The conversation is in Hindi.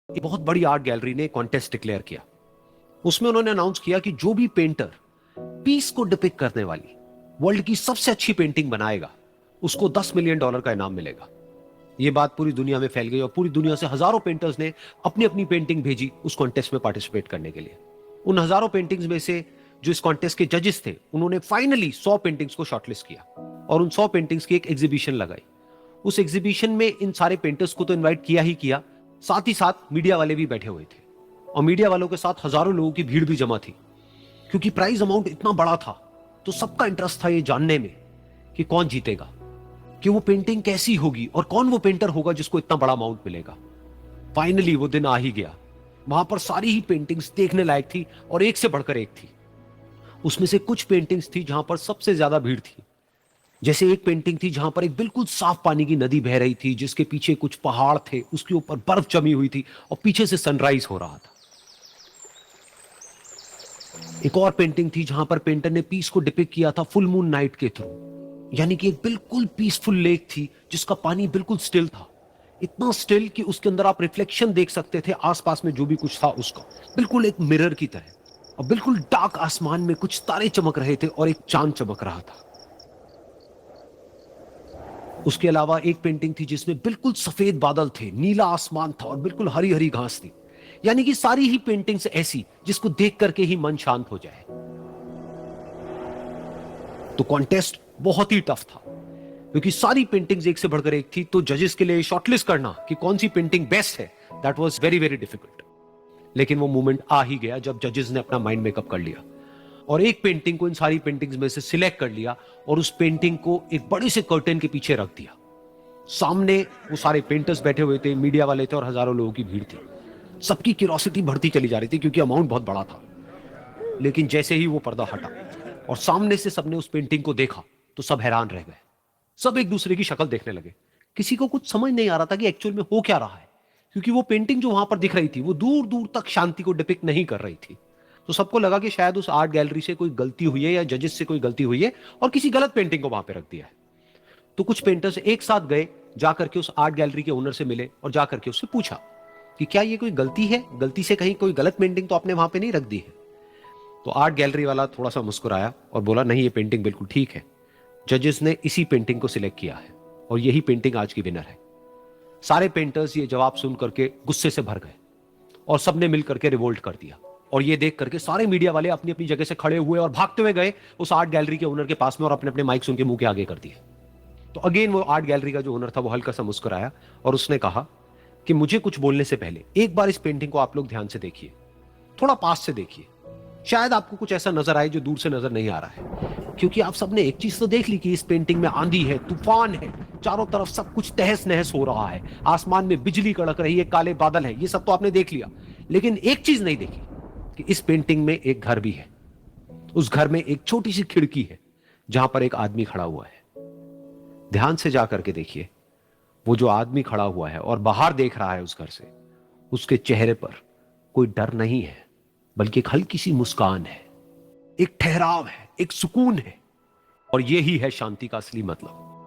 एक बहुत बड़ी आर्ट गैलरी ने कॉन्टेस्ट डिक्लेयर किया। उसमें उन्होंने अनाउंस किया कि जो भी पेंटर पीस को डिपिक्ट करने वाली वर्ल्ड की सबसे अच्छी पेंटिंग बनाएगा उसको $10 मिलियन का इनाम मिलेगा। यह बात पूरी दुनिया में फैल गई और पूरी दुनिया से हजारों पेंटर्स ने अपनी अपनी पेंटिंग भेजी उस कॉन्टेस्ट में पार्टिसिपेट करने के लिए। उन हजारों पेंटिंग्स में से जो इस कॉन्टेस्ट के जजेस थे उन्होंने फाइनली 100 पेंटिंग्स को शॉर्टलिस्ट किया और उन 100 पेंटिंग्स की एक एग्जीबिशन लगाई। उस एग्जीबिशन में इन सारे पेंटर्स को तो इनवाइट किया ही किया, साथ ही साथ मीडिया वाले भी बैठे हुए थे और मीडिया वालों के साथ हजारों लोगों की भीड़ भी जमा थी। क्योंकि प्राइज अमाउंट इतना बड़ा था तो सबका इंटरेस्ट था ये जानने में कि कौन जीतेगा, कि वो पेंटिंग कैसी होगी और कौन वो पेंटर होगा जिसको इतना बड़ा अमाउंट मिलेगा। फाइनली वो दिन आ ही गया। वहां पर सारी ही पेंटिंग्स देखने लायक थी और एक से बढ़कर एक थी। उसमें से कुछ पेंटिंग्स थी जहां पर सबसे ज्यादा भीड़ थी। जैसे एक पेंटिंग थी जहां पर एक बिल्कुल साफ पानी की नदी बह रही थी जिसके पीछे कुछ पहाड़ थे, उसके ऊपर बर्फ जमी हुई थी और पीछे से सनराइज हो रहा था। एक और पेंटिंग थी जहां पर पेंटर ने पीस को डिपिक्ट किया था फुल मून नाइट के थ्रू, यानी कि एक बिल्कुल पीसफुल लेक थी जिसका पानी बिल्कुल स्टिल था, इतना स्टिल कि उसके अंदर आप रिफ्लेक्शन देख सकते थे आसपास में जो भी कुछ था उसका, बिल्कुल एक मिरर की तरह। और बिल्कुल डार्क आसमान में कुछ तारे चमक रहे थे और एक चांद चमक रहा था। उसके अलावा एक पेंटिंग थी जिसमें बिल्कुल सफेद बादल थे, नीला आसमान था और बिल्कुल हरी हरी घास थी। यानी कि सारी ही पेंटिंग्स ऐसी जिसको देख करके ही मन शांत हो जाए। तो कॉन्टेस्ट बहुत ही टफ था क्योंकि सारी पेंटिंग्स एक से बढ़कर एक थी। तो जजेस के लिए शॉर्टलिस्ट करना कि कौन सी पेंटिंग बेस्ट है, that was very very difficult. लेकिन वो मोमेंट आ ही गया जब जजेस ने अपना माइंड मेकअप कर लिया और एक पेंटिंग को इन सारी पेंटिंग्स में से सिलेक्ट कर लिया और उस पेंटिंग को एक बड़े से कर्टन के पीछे रख दिया। सामने वो सारे पेंटर्स बैठे हुए थे, मीडिया वाले थे और हजारों लोगों की भीड़ थी। सबकी क्यूरियोसिटी बढ़ती चली जा रही थी क्योंकि अमाउंट बहुत बड़ा था। लेकिन जैसे ही वो पर्दा हटा और सामने से सबने उस पेंटिंग को देखा तो सब हैरान रह गए। सब एक दूसरे की शक्ल देखने लगे। किसी को कुछ समझ नहीं आ रहा था कि एक्चुअल में हो क्या रहा है, क्योंकि वो पेंटिंग जो वहां पर दिख रही थी वो दूर दूर तक शांति को डिपिक्ट नहीं कर रही थी। तो सबको लगा कि शायद उस आर्ट गैलरी से कोई गलती हुई है या जजेस से कोई गलती हुई है और किसी गलत पेंटिंग को वहां पे रख दिया है। तो कुछ पेंटर्स एक साथ गए, जाकर के उस आर्ट गैलरी के ओनर से मिले और जाकर के उससे पूछा कि क्या ये कोई गलती है, गलती से कहीं कोई गलत पेंटिंग तो आपने वहां पे नहीं रख दी है। तो आर्ट गैलरी वाला थोड़ा सा मुस्कुराया और बोला नहीं, ये पेंटिंग बिल्कुल ठीक है, जजेस ने इसी पेंटिंग को सिलेक्ट किया है और यही पेंटिंग आज की विनर है। सारे पेंटर्स ये जवाब सुन करके गुस्से से भर गए और सबने मिल करके रिवोल्ट कर दिया। और ये देख करके सारे मीडिया वाले अपनी अपनी जगह से खड़े हुए और भागते हुए गए उस आर्ट गैलरी के ओनर के पास में और अपने अपने माइक्स उनके मुंह के आगे कर दिए। तो अगेन वो आर्ट गैलरी का जो ओनर था वो हल्का सा मुस्कुराया और उसने कहा कि मुझे कुछ बोलने से पहले एक बार इस पेंटिंग को आप लोग ध्यान से देखिए, थोड़ा पास से देखिए, शायद आपको कुछ ऐसा नजर आए जो दूर से नजर नहीं आ रहा है। क्योंकि आप सबने एक चीज तो देख ली कि इस पेंटिंग में आंधी है, तूफान है, चारों तरफ सब कुछ तहस नहस हो रहा है, आसमान में बिजली कड़क रही है, काले बादल है, ये सब तो आपने देख लिया। लेकिन एक चीज नहीं देखी कि इस पेंटिंग में एक घर भी है। उस घर में एक छोटी सी खिड़की है जहां पर एक आदमी खड़ा हुआ है। ध्यान से जाकर के देखिए, वो जो आदमी खड़ा हुआ है और बाहर देख रहा है उस घर से, उसके चेहरे पर कोई डर नहीं है बल्कि एक हल्की सी मुस्कान है, एक ठहराव है, एक सुकून है। और यही है शांति का असली मतलब।